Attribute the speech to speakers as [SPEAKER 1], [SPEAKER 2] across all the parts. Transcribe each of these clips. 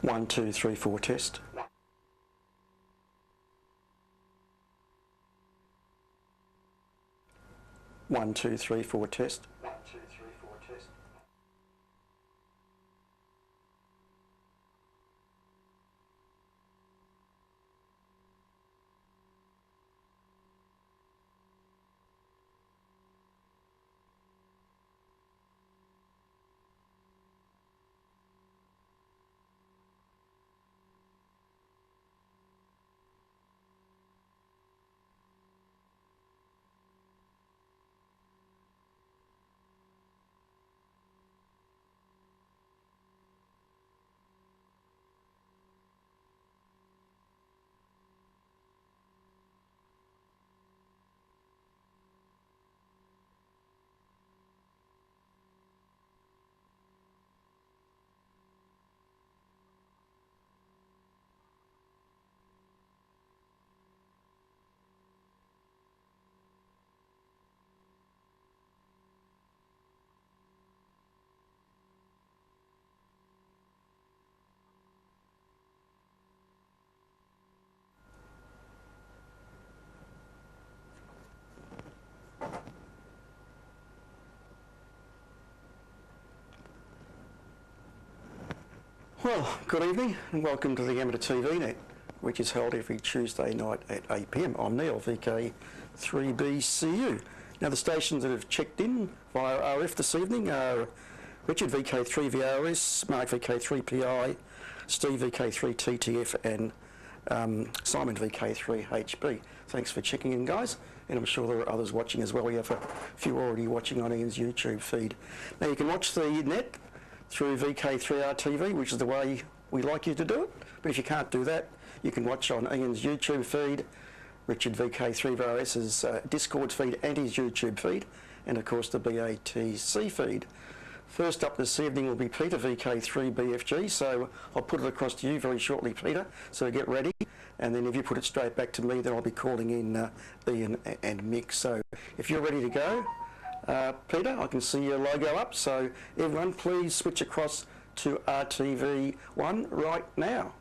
[SPEAKER 1] 1, 2, 3, 4 test. 1, 2, 3, 4 test. 1, 2, 3, 4 test. Well, good evening and welcome to the Amateur TV Net, which is held every Tuesday night at 8 PM. I'm Neil, VK3BCU. Now the stations that have checked in via RF this evening are Richard VK3VRS, Mark VK3PI, Steve VK3TTF and Simon VK3HB. Thanks for checking in, guys, and I'm sure there are others watching as well. We have a few already watching on Ian's YouTube feed. Now you can watch the net through VK3RTV, which is the way we like you to do it. But if you can't do that, you can watch on Ian's YouTube feed, Richard VK3VRS's Discord feed and his YouTube feed, and of course the BATC feed. First up this evening will be Peter VK3BFG, so I'll put it across to you very shortly, Peter, so get ready. And then if you put it straight back to me, then I'll be calling in Ian and Mick. So if you're ready to go, Peter, I can see your logo up, so everyone please switch across to RTV1 right now.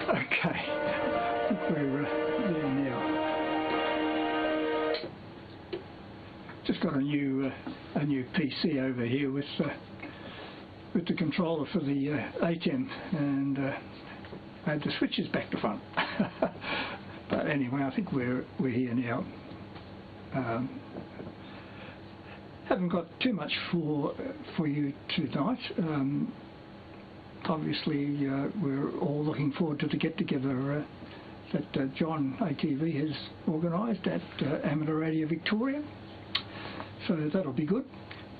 [SPEAKER 2] Okay, I think we're there now. Just got a new PC over here with the controller for the ATEM, and I had the switches back to front. But anyway, I think we're here now. Haven't got too much for you tonight. Obviously, we're all looking forward to the get-together that John ATV has organised at Amateur Radio Victoria. So that'll be good.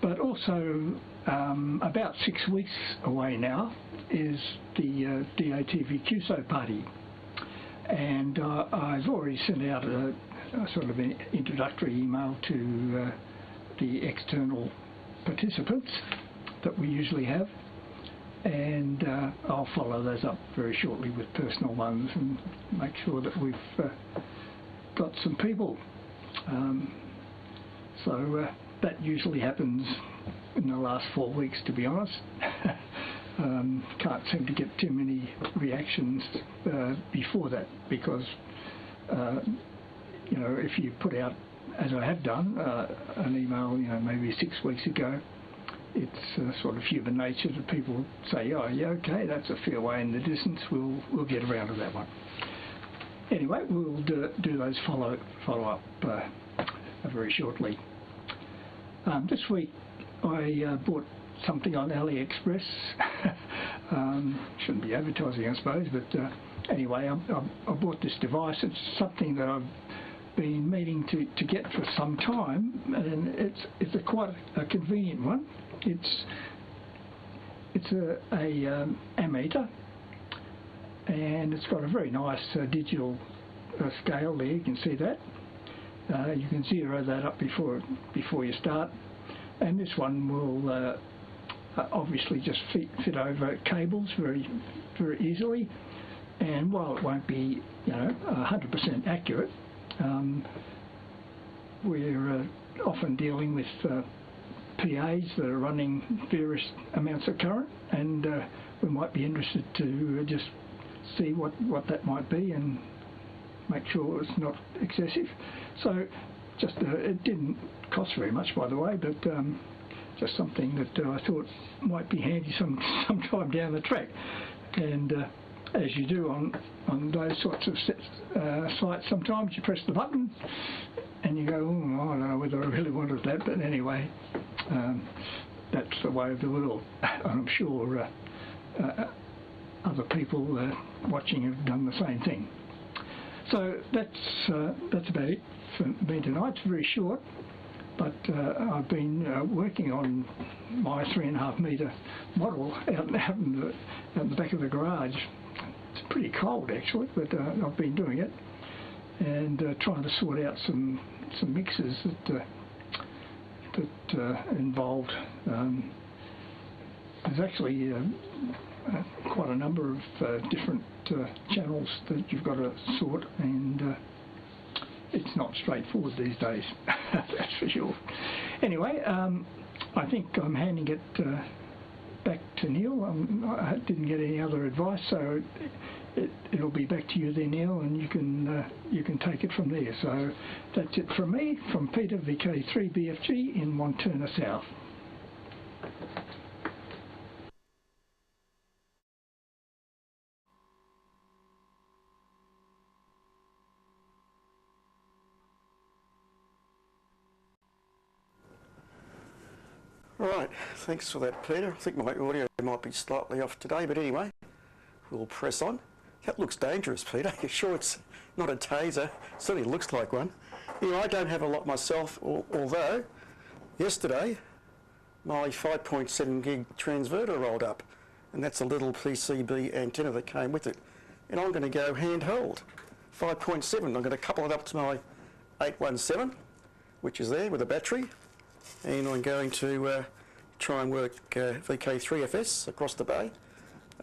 [SPEAKER 2] But also, about 6 weeks away now is the DATV QSO party. And I've already sent out a sort of an introductory email to the external participants that we usually have. And I'll follow those up very shortly with personal ones and make sure that we've got some people. So that usually happens in the last 4 weeks, to be honest. Can't seem to get too many reactions before that because, you know, if you put out, as I have done, an email, you know, maybe 6 weeks ago, it's sort of human nature that people say, oh yeah, okay, that's a fair way in the distance, we'll get around to that one. Anyway, we'll do those follow up very shortly. This week I bought something on AliExpress. Shouldn't be advertising, I suppose, but anyway, I bought this device. It's something that I've been meaning to get for some time, and it's quite a convenient one. It's a ammeter, and it's got a very nice digital scale there. You can see that. You can zero that up before you start, and this one will obviously just fit over cables very easily. And while it won't be 100% accurate, we're often dealing with PAs that are running various amounts of current, and we might be interested to just see what that might be and make sure it's not excessive. So just it didn't cost very much, by the way, but just something that I thought might be handy sometime down the track. And as you do on those sorts of sites, sometimes you press the button and you go, oh, I don't know whether I really wanted that, but anyway, that's the way of the world. I'm sure other people watching have done the same thing. So that's about it for me tonight. It's very short, but I've been working on my 3.5 metre model out in the back of the garage. It's pretty cold actually, but I've been doing it and trying to sort out some mixes that involved. There's actually quite a number of different channels that you've got to sort, and it's not straightforward these days. That's for sure. Anyway, I think I'm handing it back to Neil. I didn't get any other advice, so it'll be back to you there, Neil, and you can take it from there. So that's it from me, from Peter, VK3BFG in Montana South.
[SPEAKER 1] Right, thanks for that, Peter. I think my audio might be slightly off today, but anyway, we'll press on. That looks dangerous, Peter. You're sure it's not a taser? It certainly looks like one. Anyway, I don't have a lot myself, although yesterday my 5.7 gig transverter rolled up, and that's a little PCB antenna that came with it. And I'm going to go handheld, 5.7. I'm going to couple it up to my 817, which is there with a battery. And I'm going to try and work VK3FS across the bay.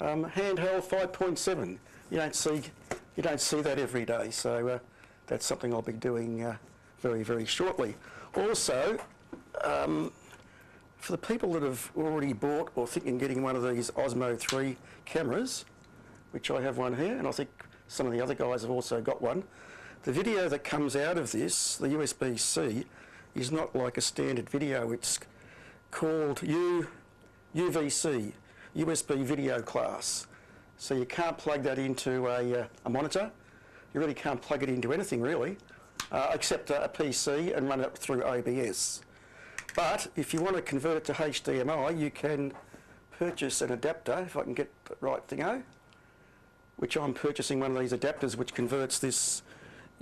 [SPEAKER 1] Handheld 5.7. You don't see that every day, so that's something I'll be doing very shortly. Also, for the people that have already bought or thinking of getting one of these Osmo 3 cameras, which I have one here, and I think some of the other guys have also got one, the video that comes out of this, the USB-C, is not like a standard video. It's called UVC, USB video class. So you can't plug that into a monitor. You really can't plug it into anything really, except a PC and run it through OBS. But if you want to convert it to HDMI, you can purchase an adapter, if I can get the right thingo, which I'm purchasing one of these adapters which converts this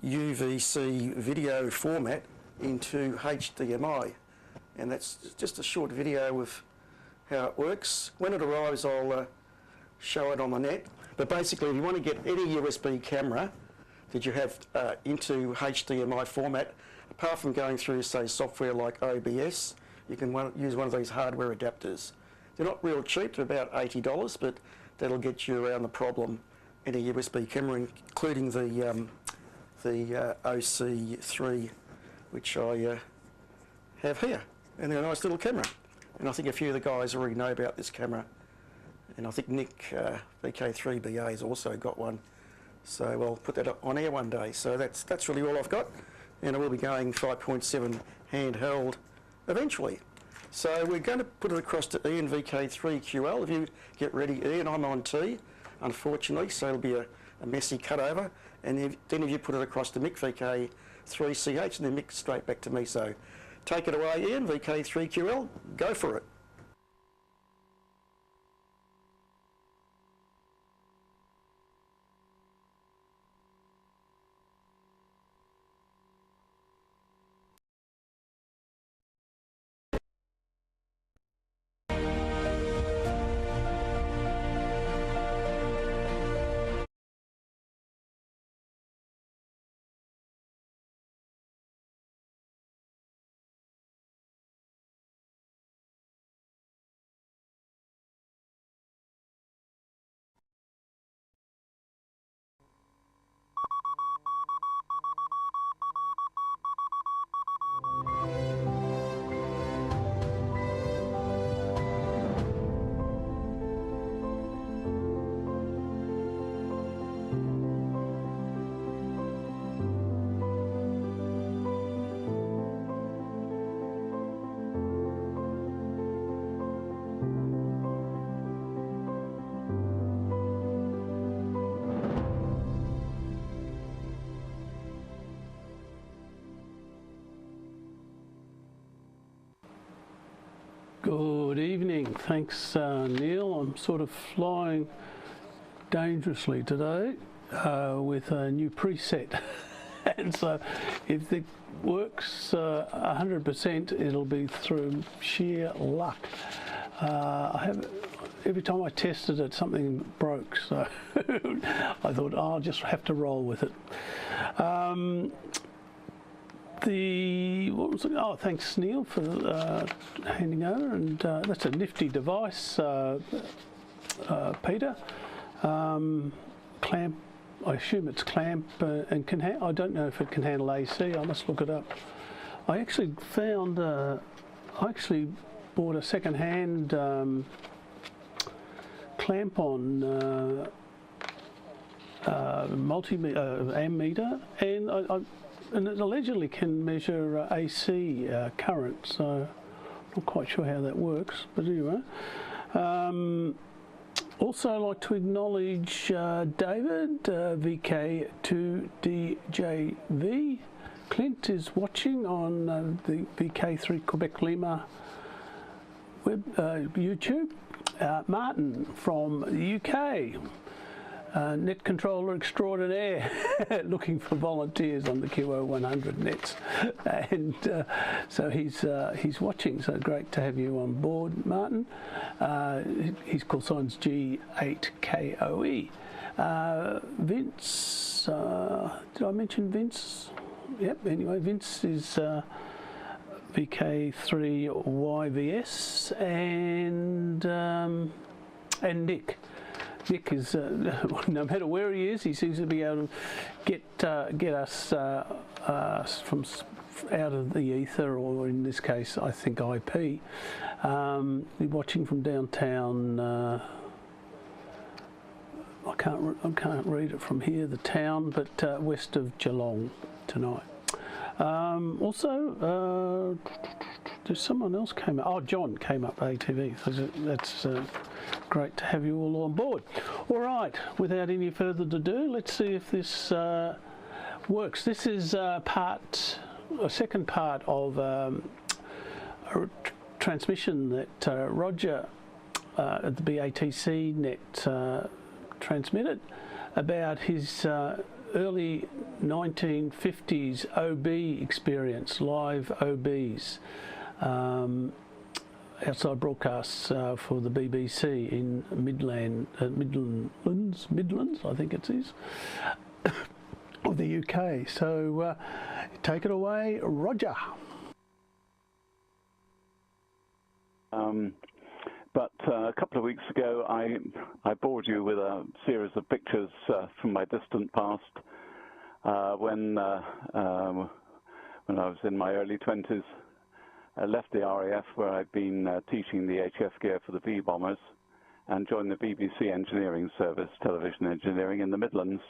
[SPEAKER 1] UVC video format into HDMI, and that's just a short video of how it works. When it arrives, I'll show it on the net. But basically, if you want to get any USB camera that you have into HDMI format, apart from going through, say, software like OBS, you can use one of these hardware adapters. They're not real cheap, they're about $80, but that'll get you around the problem in a USB camera, including the OC3, which I have here, and they're a nice little camera. And I think a few of the guys already know about this camera, and I think Nick, VK3BA, has also got one. So I'll put that on air one day. So that's really all I've got, and I will be going 5.7 handheld eventually. So we're going to put it across to Ian VK3QL. If you get ready, Ian, I'm on T, unfortunately, so it'll be a messy cutover. And then if you put it across to Mick VK3CH, and then Mick straight back to me. So take it away, Ian, VK3QL, go for it.
[SPEAKER 3] Good evening. Thanks, Neil. I'm sort of flying dangerously today with a new preset. And so if it works 100%, it'll be through sheer luck. Every time I tested it, something broke, so I thought I'll just have to roll with it. Thanks Neil for handing over, and that's a nifty device, Peter. Clamp, I assume it's clamp and can I don't know if it can handle AC. I must look it up. I actually found I actually bought a second-hand clamp on ammeter, and it allegedly can measure AC current, so not quite sure how that works, but anyway. Also, I'd like to acknowledge David, VK2DJV. Clint is watching on the VK3 Quebec Lima YouTube. Martin from the UK. Net controller extraordinaire, looking for volunteers on the QO100 nets, and so he's watching. So great to have you on board, Martin. His call sign's G8KOE. Vince, did I mention Vince? Yep. Anyway, Vince is VK3YVS, and Nick. Nick is, no matter where he is, he seems to be able to get us from out of the ether, or in this case, I think IP. Watching from downtown. I can't read it from here, the town, but west of Geelong tonight. Also, there's someone else came up. Oh, John came up ATV. So that's great to have you all on board. All right, without any further ado, let's see if this works. This is a second part of a transmission that Roger at the BATC net transmitted about his early 1950s OB experience, live OBs, outside broadcasts for the BBC in Midlands, I think it is, of the UK. So take it away, Roger.
[SPEAKER 4] But a couple of weeks ago, I bored you with a series of pictures from my distant past when I was in my early 20s. I left the RAF, where I'd been teaching the HF gear for the V-bombers, and joined the BBC engineering service, television engineering in the Midlands.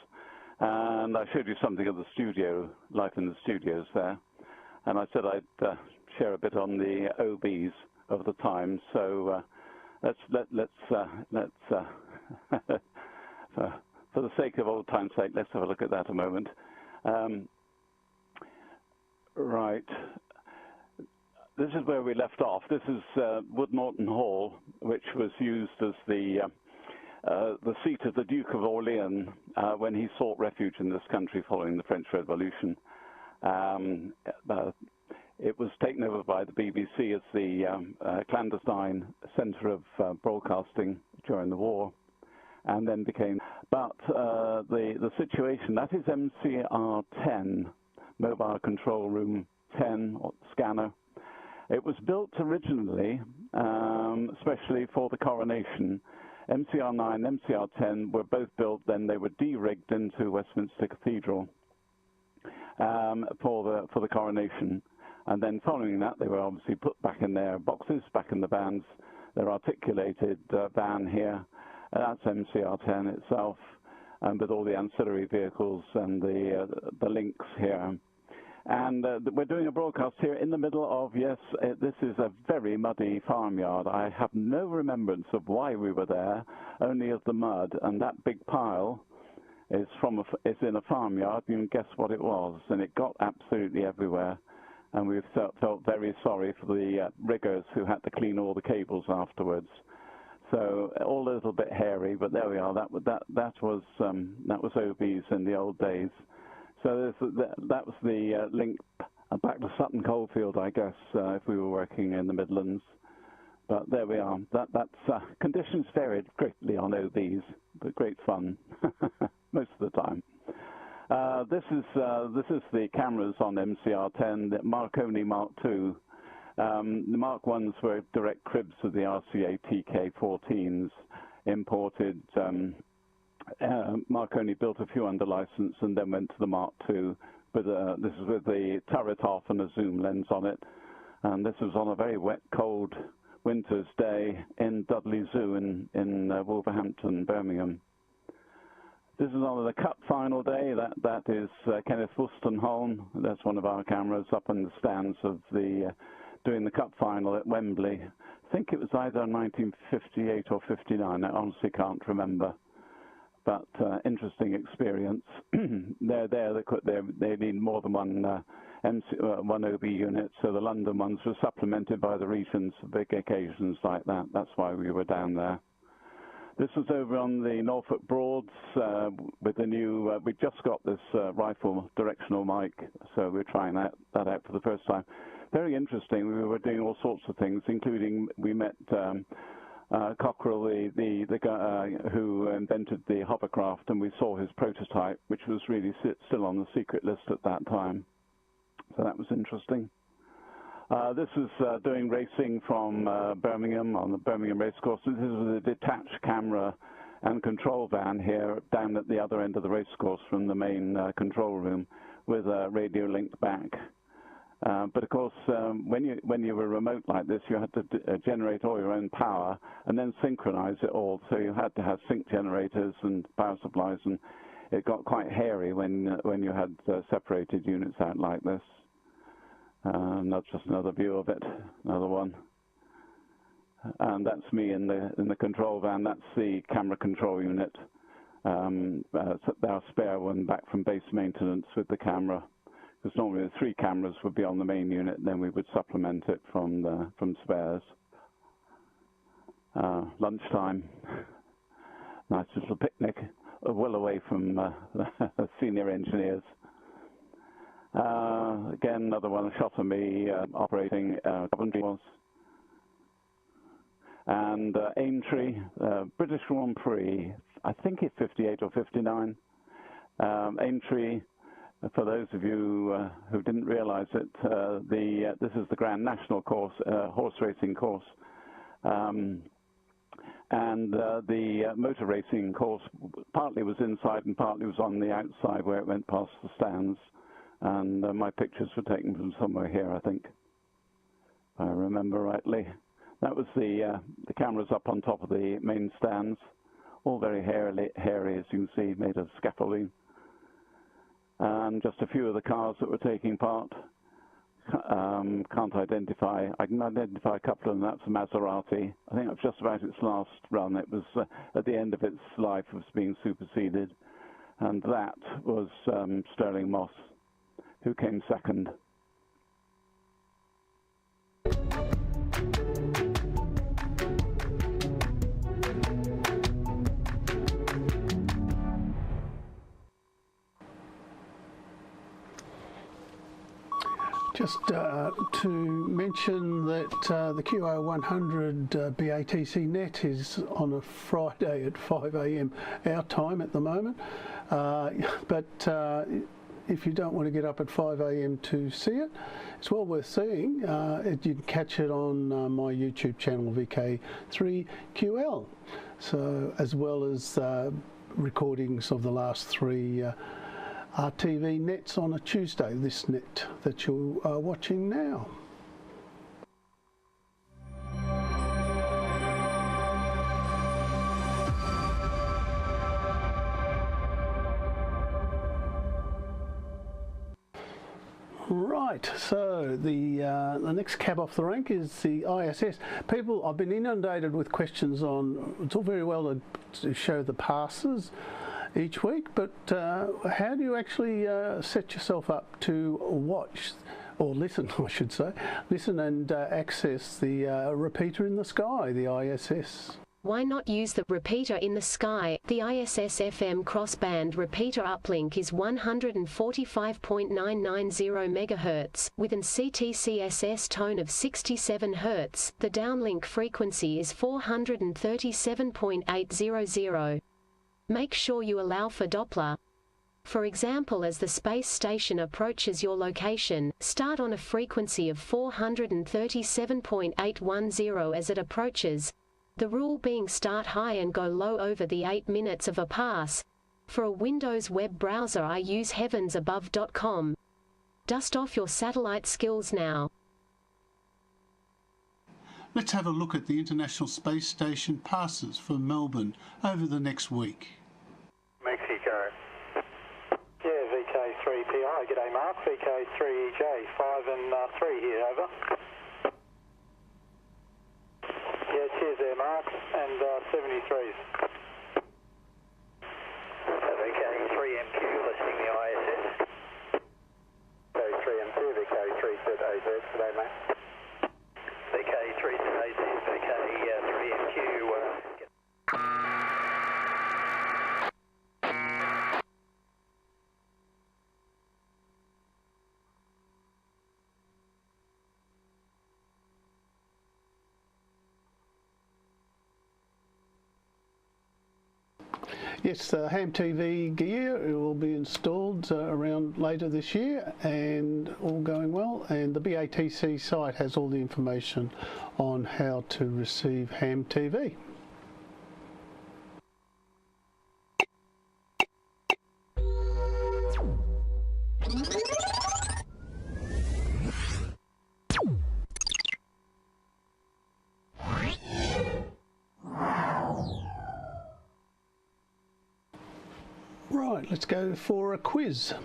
[SPEAKER 4] And I showed you something of the studio, life in the studios there. And I said I'd share a bit on the OBs of the time. So let's for the sake of old time's sake, let's have a look at that a moment. Right. This is where we left off. This is Wood Norton Hall, which was used as the seat of the Duke of Orleans when he sought refuge in this country following the French Revolution. It was taken over by the BBC as the clandestine centre of broadcasting during the war, and then became. But the situation, that is MCR 10, Mobile Control Room 10, or scanner. It was built originally, especially for the coronation. MCR 9, MCR 10 were both built, then they were de-rigged into Westminster Cathedral for the coronation. And then following that, they were obviously put back in their boxes, back in the vans. Their articulated van here, that's MCR 10 itself, with all the ancillary vehicles and the links here. And we're doing a broadcast here in the middle of, yes, this is a very muddy farmyard. I have no remembrance of why we were there, only of the mud. And that big pile is in a farmyard. You can guess what it was. And it got absolutely everywhere. and we felt very sorry for the riggers who had to clean all the cables afterwards. So all a little bit hairy, but there we are. That was OBs in the old days. So that was the link back to Sutton Coldfield, I guess, if we were working in the Midlands. But there we are. That's conditions varied greatly on OBs, but great fun most of the time. This is the cameras on MCR10, the Marconi Mark II. The Mark 1s were direct cribs of the RCA TK14s, imported. Marconi built a few under license and then went to the Mark II. This is with the turret off and a zoom lens on it. And this was on a very wet, cold winter's day in Dudley Zoo in Wolverhampton, Birmingham. This is on the Cup final day. That is Kenneth Wolstenholme. That's one of our cameras up in the stands of doing the Cup final at Wembley. I think it was either 1958 or 59. I honestly can't remember. But interesting experience. They're there. They need more than one OB unit. So the London ones were supplemented by the regions for big occasions like that. That's why we were down there. This was over on the Norfolk Broads with the new. We just got this rifle directional mic, so we're trying that out for the first time. Very interesting. We were doing all sorts of things, including we met Cockerell, the guy who invented the hovercraft, and we saw his prototype, which was really still on the secret list at that time. So that was interesting. This is doing racing from Birmingham on the Birmingham racecourse. This is a detached camera and control van here down at the other end of the racecourse from the main control room with a radio linked back. But of course, when you were remote like this, you had to generate all your own power and then synchronize it all. So you had to have sync generators and power supplies, and it got quite hairy when you had separated units out like this. That's just another view of it, another one. And that's me in the control van. That's the camera control unit. Our spare one back from base maintenance with the camera. Because normally the 3 cameras would be on the main unit, and then we would supplement it from spares. Lunchtime, nice little picnic, well away from senior engineers. Again, another one, a shot of me operating Coventry was. And Aintree, British Grand Prix, I think it's 58 or 59. Aintree. For those of you who didn't realize it, this is the Grand National course, horse racing course. And the motor racing course partly was inside and partly was on the outside where it went past the stands. And my pictures were taken from somewhere here, I think, if I remember rightly. That was the cameras up on top of the main stands, all very hairy, as you can see, made of scaffolding. And just a few of the cars that were taking part. Can't identify. I can identify a couple of them. That's a Maserati. I think that's just about its last run. It was at the end of its life, was being superseded. And that was Sterling Moss, who came second.
[SPEAKER 3] Just to mention that the QO100 BATC net is on a Friday at 5 AM our time at the moment. But if you don't want to get up at 5 AM to see it, it's well worth seeing. You can catch it on my YouTube channel, VK3QL. So, as well as recordings of the last 3 RTV nets on a Tuesday, this net that you're watching now. Right, so the next cab off the rank is the ISS. People, I've been inundated with questions on, it's all very well to show the passes each week, but how do you actually set yourself up to watch or listen, I should say, listen and access the repeater in the sky, the ISS.
[SPEAKER 5] Why not use the repeater in the sky? The ISS FM crossband repeater uplink is 145.990 MHz, with an CTCSS tone of 67 Hz. The downlink frequency is 437.800. Make sure you allow for Doppler. For example, as the space station approaches your location, start on a frequency of 437.810 as it approaches. The rule being start high and go low over the 8 minutes of a pass. For a Windows web browser I use heavensabove.com. Dust off your satellite skills now.
[SPEAKER 6] Let's have a look at the International Space Station passes for Melbourne over the next week.
[SPEAKER 7] Mexico. Yeah, VK3PI, g'day Mark, VK3EJ, 5 and 3 here, over. Yeah, cheers there Mark, and 73s. VK3MQ, listening to the ISS. VK3MQ, VK3ZAZ, today mate. VK3ZAZ, VK3MQ,
[SPEAKER 3] Yes, the Ham TV gear will be installed around later this year, and all going well. And the BATC site has all the information on how to receive Ham TV. Right, let's go for a quiz.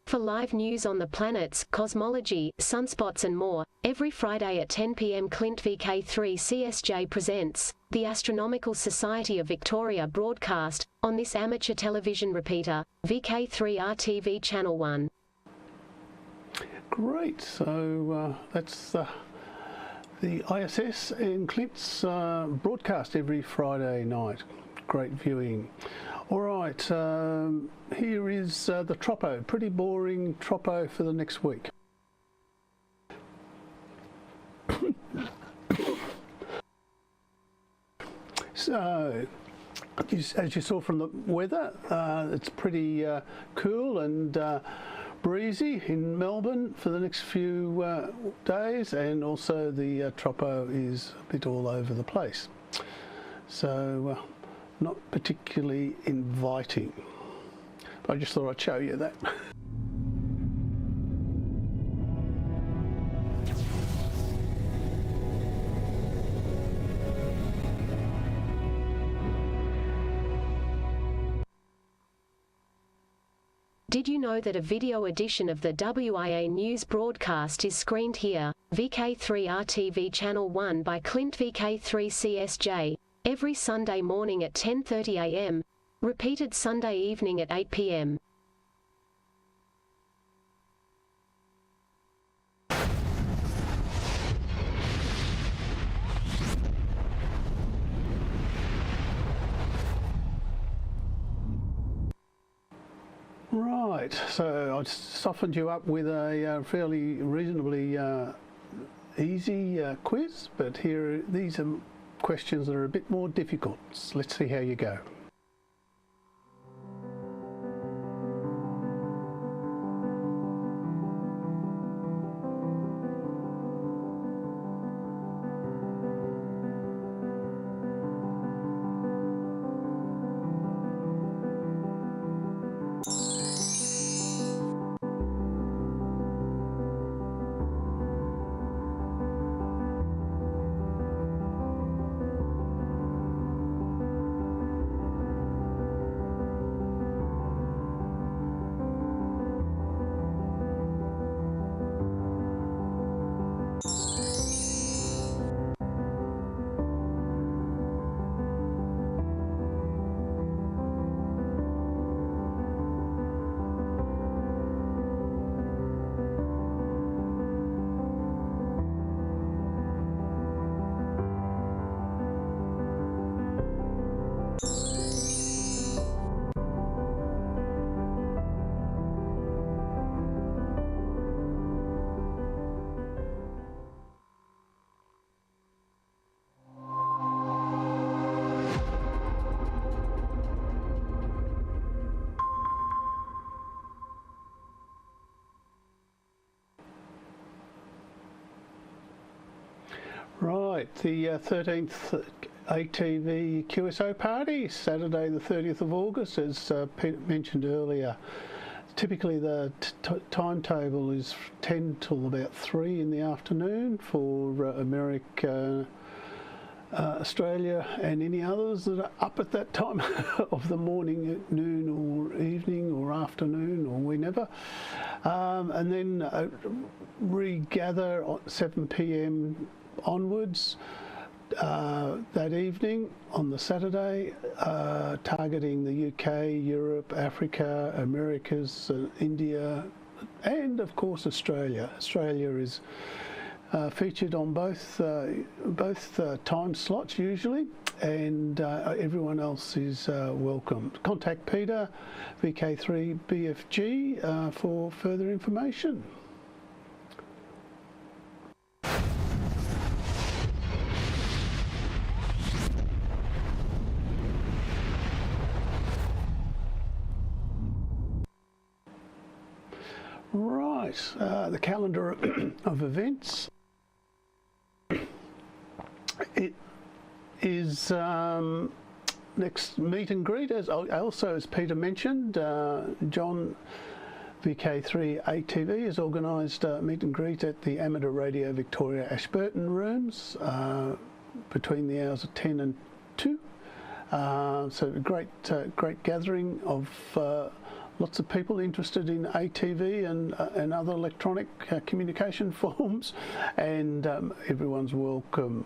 [SPEAKER 5] For live news on the planets, cosmology, sunspots and more, every Friday at 10 p.m. Clint VK3 CSJ presents the Astronomical Society of Victoria broadcast on this amateur television repeater, VK3 RTV Channel 1.
[SPEAKER 3] Great, so that's the ISS in Clint's broadcast every Friday night. Great viewing. All right, here is the Tropo, pretty boring Tropo for the next week. So, as you saw from the weather, it's pretty cool and breezy in Melbourne for the next few days, and also the Tropo is a bit all over the place. So, not particularly inviting, but I just thought I'd show you that.
[SPEAKER 5] Did you know that a video edition of the WIA News broadcast is screened here, VK3 RTV Channel 1 by Clint VK3 CSJ, every Sunday morning at 10:30 a.m. Repeated Sunday evening at 8 p.m.
[SPEAKER 3] Right, so I softened you up with a fairly reasonably easy quiz, but these are questions that are a bit more difficult. Let's see how you go. Right, the 13th ATV QSO party, Saturday the 30th of August, as Peter mentioned earlier. Typically the timetable is 10 till about 3 in the afternoon for America, Australia and any others that are up at that time of the morning, noon or evening or afternoon or whenever. And then regather at 7 p.m. onwards that evening on the Saturday, targeting the UK, Europe, Africa, Americas, India, and of course Australia. Australia is featured on both time slots usually, and everyone else is welcome. Contact Peter, VK3BFG, for further information. Right, the calendar of events. It is next meet and greet, as Peter mentioned, John VK3 ATV has organised a meet and greet at the Amateur Radio Victoria Ashburton rooms between the hours of 10 and 2. So a great gathering of lots of people interested in ATV and other electronic communication forms, and everyone's welcome.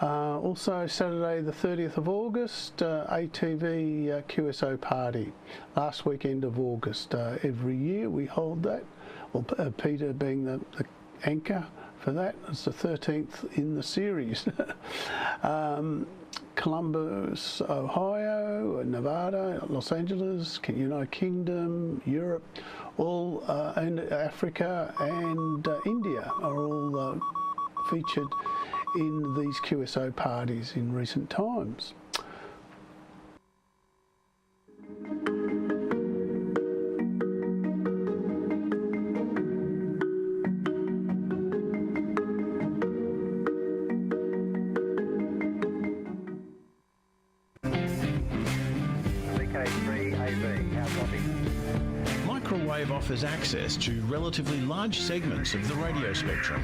[SPEAKER 3] Also Saturday the 30th of August, ATV QSO party, last weekend of August. Every year we hold that, well, Peter being the anchor for that. It's the 13th in the series. Columbus, Ohio, Nevada, Los Angeles, United Kingdom, Europe, all, and Africa and India are all featured in these QSO parties in recent times.
[SPEAKER 8] Microwave offers access to relatively large segments of the radio spectrum.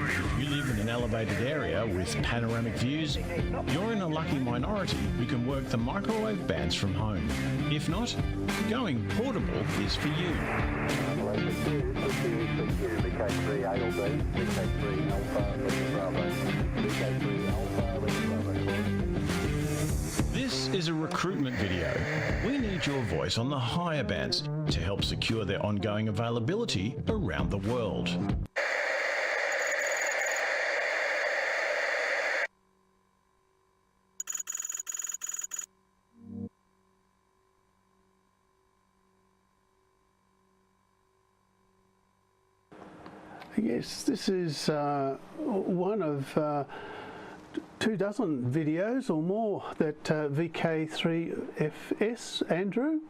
[SPEAKER 8] If you live in an elevated area with panoramic views, you're in a lucky minority who can work the microwave bands from home. If not, going portable is for you. This is a recruitment video. We need your voice on the higher bands to help secure their ongoing availability around the world.
[SPEAKER 3] Yes, this is one of 24 videos or more that VK3FS Andrew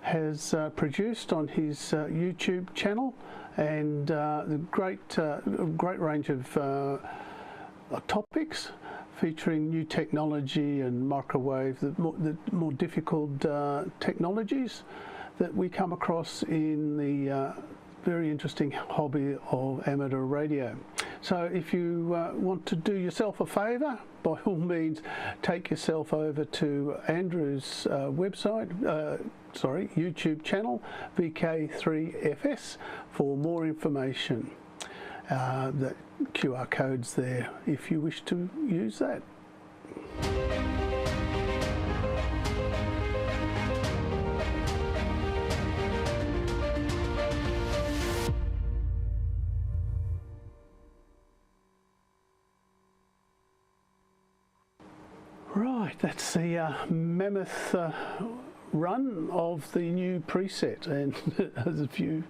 [SPEAKER 3] has produced on his YouTube channel, and the great range of topics featuring new technology and microwave, the more difficult technologies that we come across in the very interesting hobby of amateur radio. So if you want to do yourself a favour, by all means take yourself over to Andrew's YouTube channel, VK3FS, for more information. The QR code's there if you wish to use that. Right, that's the mammoth run of the new preset, and there's a few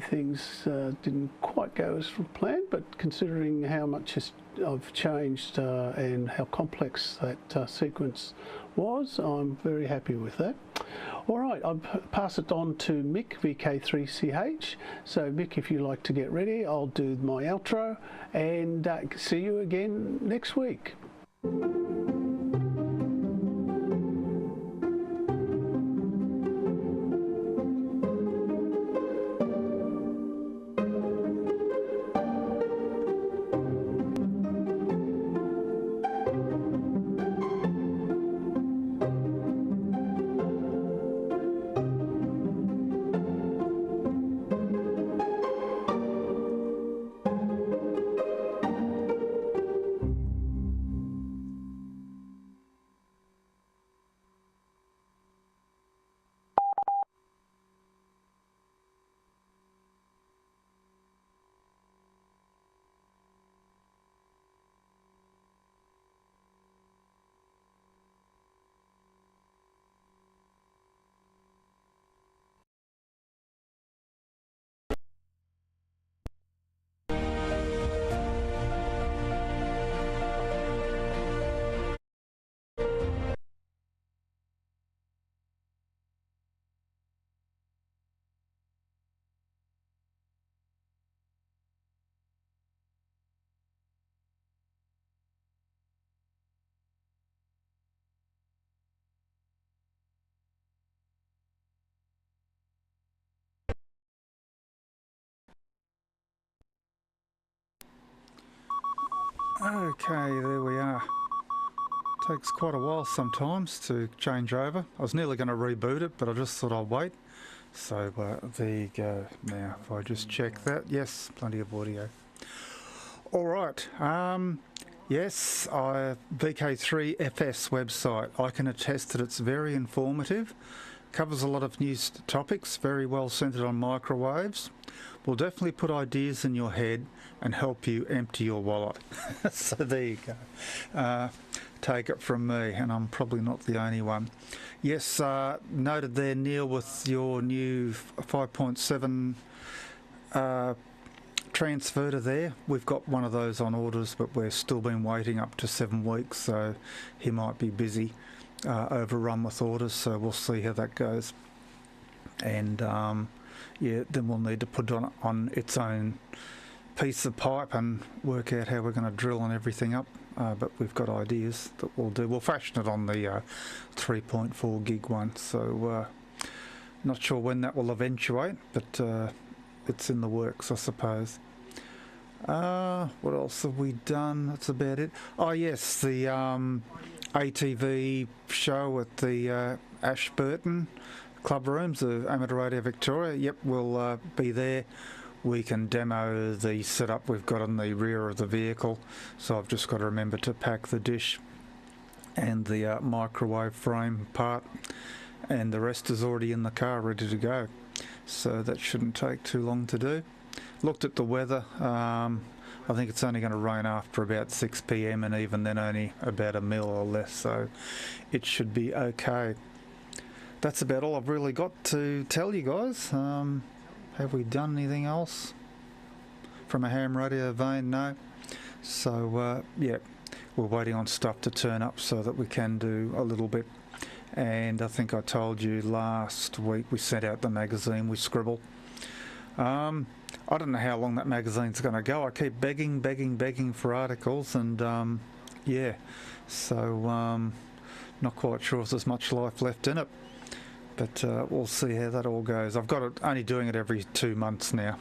[SPEAKER 3] things didn't quite go as planned, but considering how much I've changed and how complex that sequence was, I'm very happy with that. All right, I'll pass it on to Mick, VK3CH. So Mick, if you like to get ready, I'll do my outro, and see you again next week.
[SPEAKER 9] Okay, there we are. Takes quite a while sometimes to change over. I was nearly going to reboot it, but I just thought I'd wait. So there you go. Now, if I just check that, yes, plenty of audio. All right. Yes, VK3FS website. I can attest that it's very informative. Covers a lot of new topics, very well centred on microwaves. Will definitely put ideas in your head and help you empty your wallet. So there you go. Take it from me, and I'm probably not the only one. Yes, noted there, Neil, with your new 5.7 transverter there. We've got one of those on orders, but we're still been waiting up to 7 weeks, so he might be busy, overrun with orders, so we'll see how that goes. And yeah, then we'll need to put it on its own piece of pipe and work out how we're going to drill and everything up. But we've got ideas that we'll do. We'll fashion it on the 3.4 gig one, so not sure when that will eventuate, but it's in the works, I suppose. What else have we done? That's about it. Oh yes, the ATV show at the Ashburton Club Rooms of Amateur Radio Victoria. Yep, we'll be there. We can demo the setup we've got on the rear of the vehicle, so I've just got to remember to pack the dish and the microwave frame part, and the rest is already in the car ready to go. So that shouldn't take too long to do. Looked at the weather. I think it's only going to rain after about 6 p.m. and even then only about a mil or less, so it should be okay. That's about all I've really got to tell you guys. Have we done anything else from a ham radio vein? No. So yeah, we're waiting on stuff to turn up so that we can do a little bit. And I think I told you last week we sent out the magazine with Scribble. I don't know how long that magazine's going to go. I keep begging for articles, and yeah, so not quite sure if there's much life left in it, but we'll see how that all goes. I've got it only doing it every 2 months now.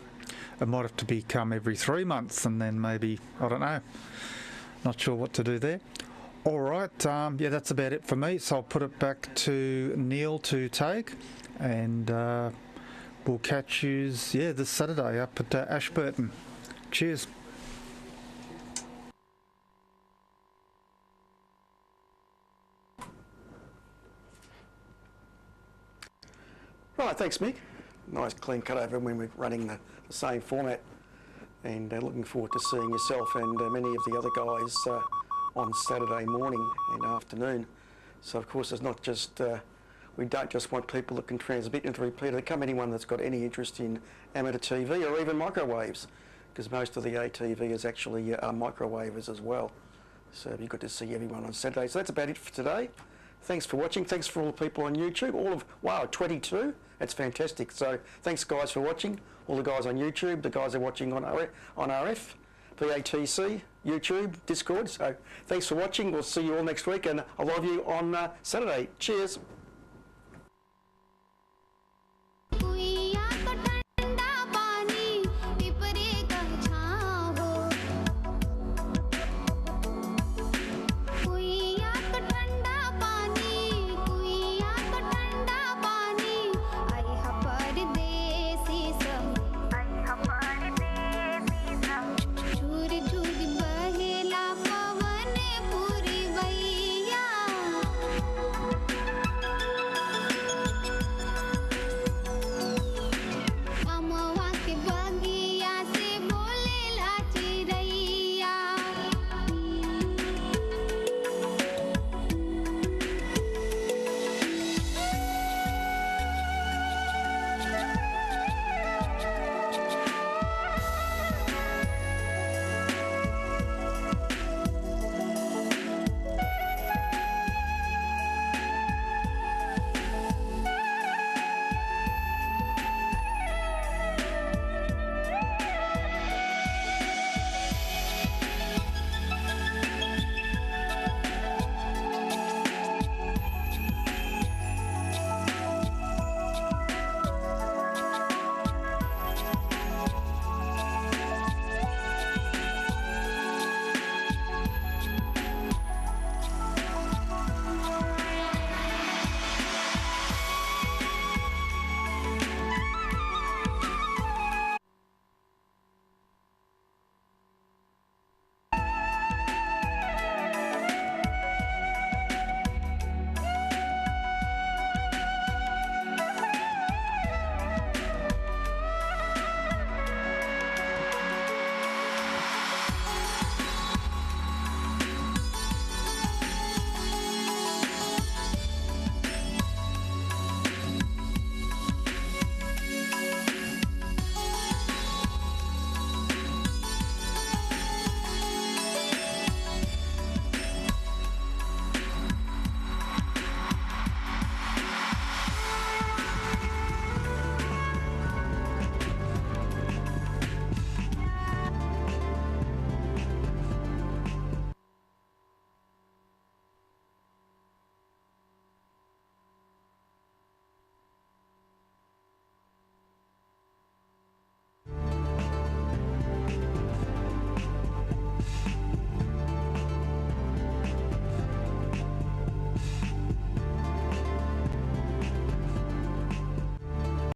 [SPEAKER 9] It might have to become every 3 months, and then maybe, I don't know, not sure what to do there. All right, yeah, that's about it for me, so I'll put it back to Neil to take, and we'll catch yous, yeah, this Saturday up at Ashburton. Cheers.
[SPEAKER 1] Right, thanks Mick. Nice clean cut over when we're running the same format, and looking forward to seeing yourself and many of the other guys on Saturday morning and afternoon. So of course it's not just, we don't just want people that can transmit into repeater. Come anyone that's got any interest in amateur TV or even microwaves, because most of the ATVs actually are microwavers as well. So it'd be good to see everyone on Saturday. So that's about it for today. Thanks for watching. Thanks for all the people on YouTube. All of, wow, 22. That's fantastic. So thanks guys for watching. All the guys on YouTube, the guys are watching on RF, VATC, YouTube, Discord. So thanks for watching. We'll see you all next week, and I love you on Saturday. Cheers.